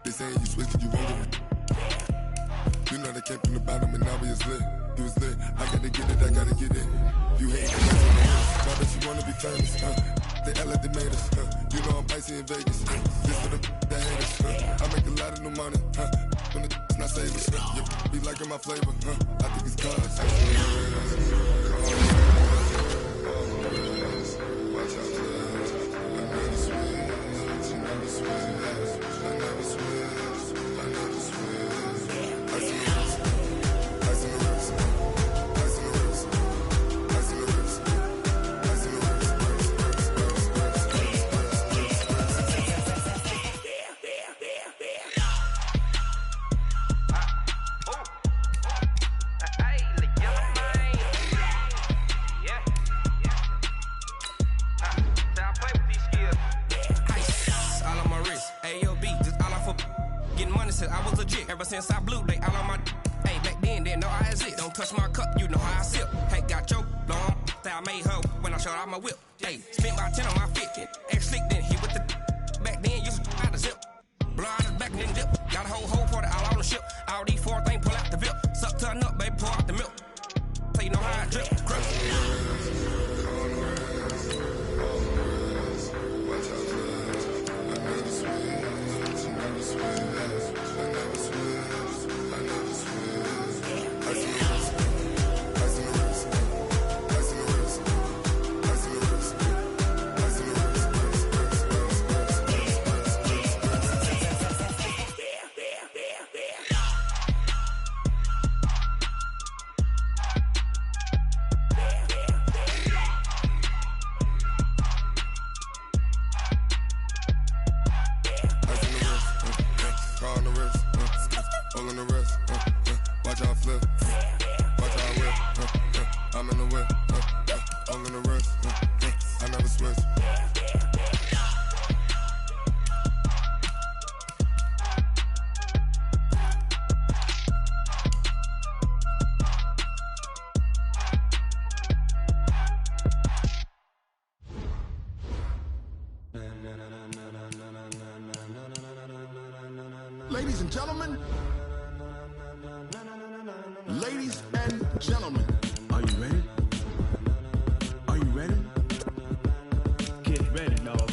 They saying you switch cause you won't get it. You know they came from the bottom and now we is lit. You was lit, I gotta get it, I gotta get it. You hate the rest on the list, now that you wanna be famous, they act like they made us, you know I'm icy in Vegas. This for the haters. I make a lot of new money. When it's not savers. You be liking my flavor. I think it's cause. Watch out, I never switch. I never switch. I never switch. I never switch. I see the risk. I see the risk. I see the risk. I see the risk. I see the risk. I was legit ever since I blew they all on my hey back then didn't know I exist. Don't touch my cup, you know how I sip. Hey, got your long that I made her when I showed out my whip. Hey, spent my 10 on my 50. Ex slick then he with the back then used to out the zip. Blow out his back and then dip. Got a whole party all on the ship. All these 4 things pull out the VIP. Suck to a nut, baby, pour out the milk. So you know how I drip. Grip. Ladies and gentlemen, ladies and gentlemen, are you ready? Are you ready? Get ready, dog.